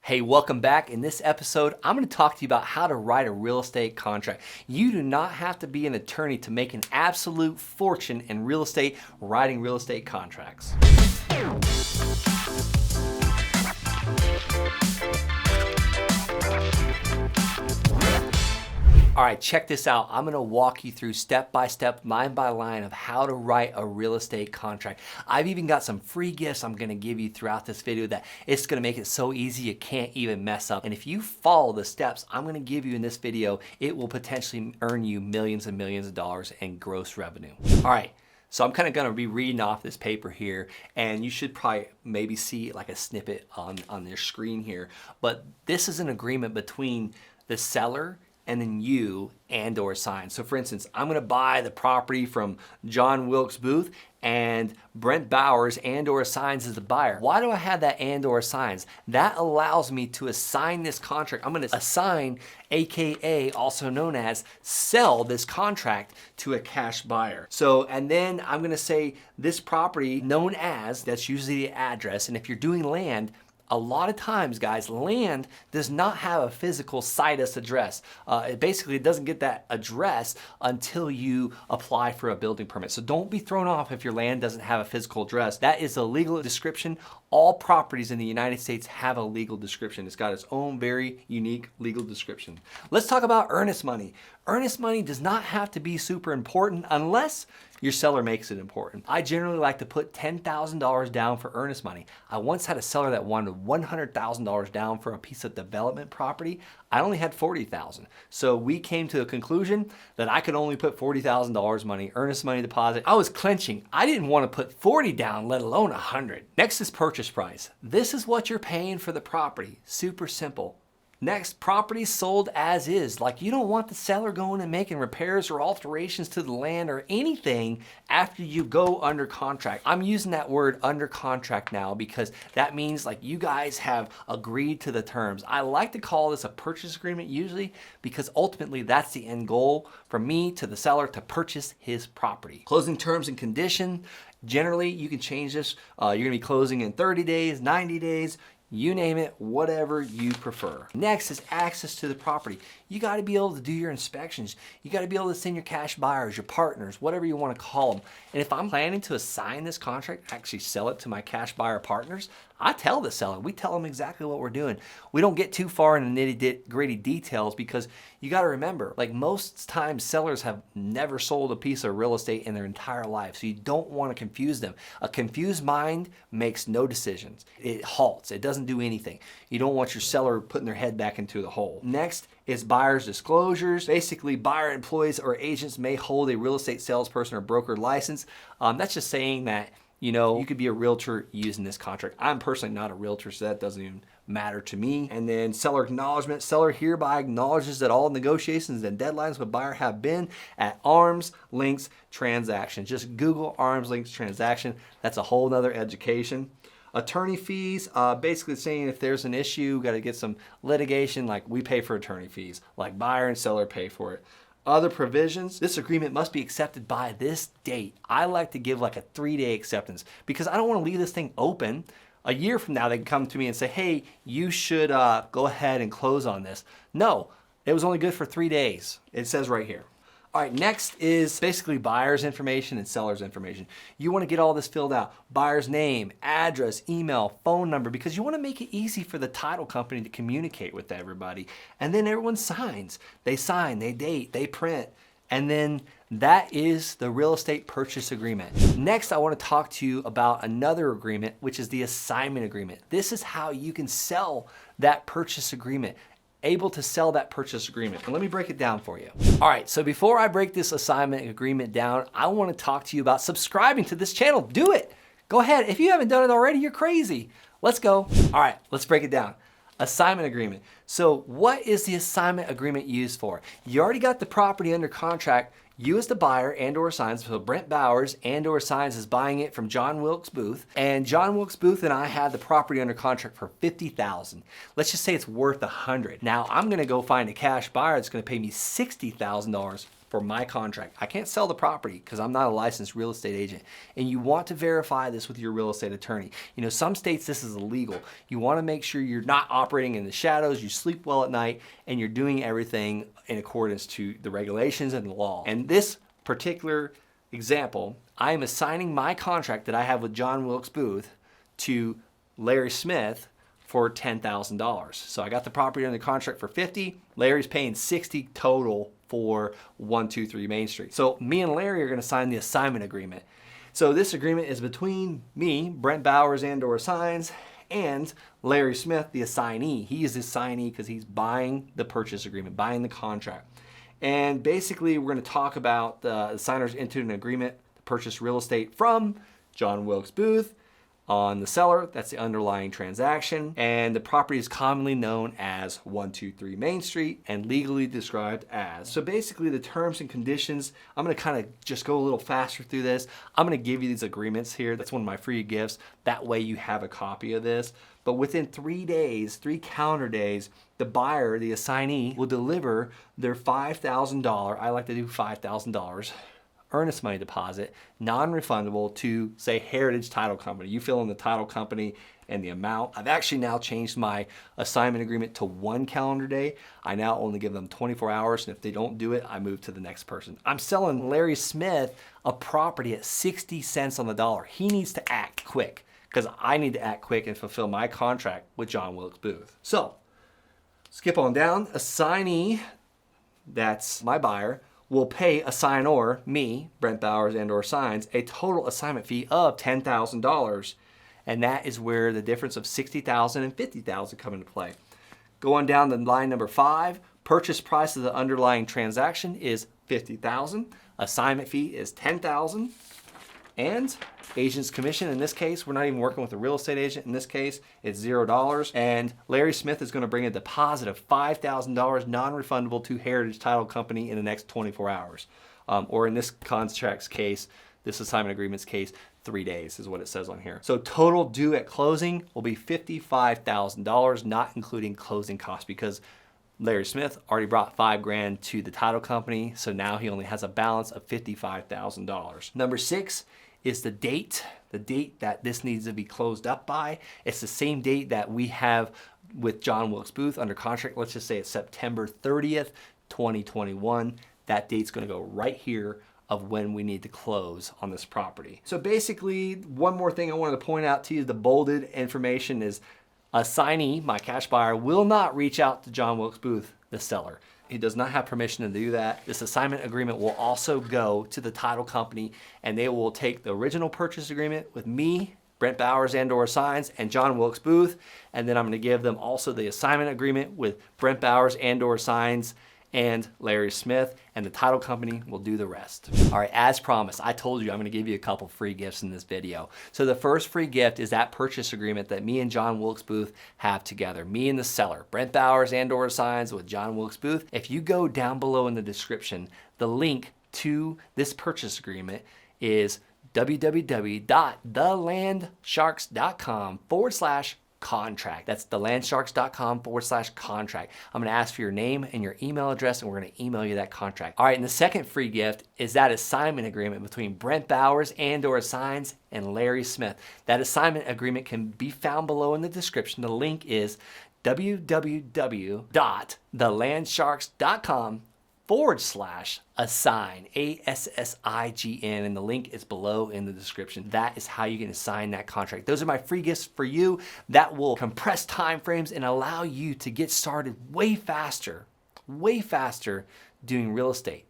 Hey, welcome back. In this episode, I'm going to talk to you about how to write a real estate contract. You do not have to be an attorney to make an absolute fortune in real estate writing real estate contracts. All right, check this out. I'm gonna walk you through step by step, line by line of how to write a real estate contract. I've even got some free gifts I'm gonna give you throughout this video that it's gonna make it so easy you can't even mess up. And if you follow the steps I'm gonna give you in this video, it will potentially earn you millions and millions of dollars in gross revenue. All right. So I'm kind of going to be reading off this paper here, and you should probably maybe see like a snippet on your screen here. But this is an agreement between the seller and then you and or sign. So for instance, I'm gonna buy the property from John Wilkes Booth and Brent Bowers and or assigns as the buyer. Why do I have that and or assigns? That allows me to assign this contract. I'm gonna assign, AKA also known as sell this contract to a cash buyer. So, and then I'm gonna say this property known as, that's usually the address, and if you're doing land, a lot of times, guys, land does not have a physical situs address. It basically doesn't get that address until you apply for a building permit. So don't be thrown off if your land doesn't have a physical address. That is a legal description. All properties in the United States have a legal description. It's got its own very unique legal description. Let's talk about earnest money. Earnest money does not have to be super important unless your seller makes it important. I generally like to put $10,000 down for earnest money. I once had a seller that wanted $100,000 down for a piece of development property. I only had $40,000. So we came to a conclusion that I could only put $40,000 money, earnest money deposit. I was clenching. I didn't want to put 40 down, let alone 100. Next is purchase price. This is what you're paying for the property. Super simple. Next, property sold as is. Like, you don't want the seller going and making repairs or alterations to the land or anything after you go under contract. I'm using that word under contract now because that means like you guys have agreed to the terms. I like to call this a purchase agreement usually because ultimately that's the end goal for me to the seller to purchase his property. Closing terms and condition. Generally, you can change this. You're gonna be closing in 30 days, 90 days, you name it, whatever you prefer. Next is access to the property. You gotta be able to do your inspections. You gotta be able to send your cash buyers, your partners, whatever you wanna call them. And if I'm planning to assign this contract, actually sell it to my cash buyer partners, I tell the seller, we tell them exactly what we're doing. We don't get too far in the nitty-gritty details because you gotta remember, like most times sellers have never sold a piece of real estate in their entire life, so you don't wanna confuse them. A confused mind makes no decisions. It halts, it doesn't do anything. You don't want your seller putting their head back into the hole. Next is buyer's disclosures. Basically, buyer employees or agents may hold a real estate salesperson or broker license. That's just saying that, you know, you could be a realtor using this contract. I'm personally not a realtor, so that doesn't even matter to me. And then seller acknowledgement. Seller hereby acknowledges that all negotiations and deadlines with buyer have been at arm's length transaction. Just Google arm's length transaction. That's a whole nother education. Attorney fees, basically saying if there's an issue, got to get some litigation, like we pay for attorney fees, like buyer and seller pay for it. Other provisions, this agreement must be accepted by this date. I like to give like a 3-day acceptance because I don't want to leave this thing open. A year from now, they can come to me and say, hey, you should go ahead and close on this. No, it was only good for 3 days. It says right here. All right, next is basically buyer's information and seller's information. You want to get all this filled out. Buyer's name, address, email, phone number, because you want to make it easy for the title company to communicate with everybody. And then everyone signs. They sign, they date, they print. And then that is the real estate purchase agreement. Next, I want to talk to you about another agreement, which is the assignment agreement. This is how you can sell that purchase agreement. Able to sell that purchase agreement. And let me break it down for you. All right, so before I break this assignment agreement down, I want to talk to you about subscribing to this channel. Do it. Go ahead. If you haven't done it already, you're crazy. Let's go. All right, let's break it down. Assignment agreement. So what is the assignment agreement used for? You already got the property under contract. You as the buyer and or signs, so Brent Bowers and or signs is buying it from John Wilkes Booth, and John Wilkes Booth and I had the property under contract for $50,000. Let's just say it's worth $100. Now I'm gonna go find a cash buyer that's gonna pay me $60,000 for my contract. I can't sell the property because I'm not a licensed real estate agent. And you want to verify this with your real estate attorney. You know, some states this is illegal. You want to make sure you're not operating in the shadows, you sleep well at night, and you're doing everything in accordance to the regulations and the law. And this particular example, I am assigning my contract that I have with John Wilkes Booth to Larry Smith for $10,000. So I got the property under contract for $50,000. Larry's paying $60,000 total for 123 Main Street. So me and Larry are going to sign the assignment agreement. So this agreement is between me, Brent Bowers and/or Signs, and Larry Smith, the assignee. He is the assignee because he's buying the purchase agreement, buying the contract. And basically, we're going to talk about the signers entered an agreement to purchase real estate from John Wilkes Booth on the seller. That's the underlying transaction. And the property is commonly known as 123 Main Street and legally described as. So basically the terms and conditions, I'm going to kind of just go a little faster through this. I'm going to give you these agreements here. That's one of my free gifts. That way you have a copy of this. But within 3 days, 3 calendar days, the buyer, the assignee, will deliver their $5,000, I like to do $5,000, earnest money deposit, non-refundable, to say Heritage Title Company. You fill in the title company and the amount. I've actually now changed my assignment agreement to 1 calendar day. I now only give them 24 hours, and if they don't do it, I move to the next person. I'm selling Larry Smith a property at 60 cents on the dollar. He needs to act quick because I need to act quick and fulfill my contract with John Wilkes Booth. So skip on down. Assignee, that's my buyer, will pay assignor, me, Brent Bowers and/or Signs, a total assignment fee of $10,000. And that is where the difference of $60,000 and $50,000 come into play. Go on down to line number 5. Purchase price of the underlying transaction is $50,000. Assignment fee is $10,000. And agent's commission, in this case, we're not even working with a real estate agent. In this case, it's $0. And Larry Smith is going to bring a deposit of $5,000 non-refundable to Heritage Title Company in the next 24 hours. Or in this contract's case, this assignment agreement's case, 3 days is what it says on here. So total due at closing will be $55,000, not including closing costs, because Larry Smith already brought $5,000 to the title company, so now he only has a balance of $55,000. Number 6 is the date that this needs to be closed up by. It's the same date that we have with John Wilkes Booth under contract. Let's just say it's September 30th, 2021. That date's going to go right here of when we need to close on this property. So basically, one more thing I wanted to point out to you, the bolded information is assignee, my cash buyer, will not reach out to John Wilkes Booth, the seller. He does not have permission to do that. This assignment agreement will also go to the title company, and they will take the original purchase agreement with me, Brent Bowers and/or Signs, and John Wilkes Booth, and then I'm going to give them also the assignment agreement with Brent Bowers and/or Signs and Larry Smith, and the title company will do the rest. All right, as promised, I told you I'm gonna give you a couple free gifts in this video. So the first free gift is that purchase agreement that me and John Wilkes Booth have together, me and the seller, Brent Bowers and/or Signs with John Wilkes Booth. If you go down below in the description, the link to this purchase agreement is www.thelandsharks.com/contract. That's thelandsharks.com/contract. I'm going to ask for your name and your email address, and we're going to email you that contract. All right, and the second free gift is that assignment agreement between Brent Bowers and/or Signs and Larry Smith. That assignment agreement can be found below in the description. The link is www.thelandsharks.com/assign, ASSIGN, and the link is below in the description. That is how you can assign that contract. Those are my free gifts for you that will compress time frames and allow you to get started way faster doing real estate.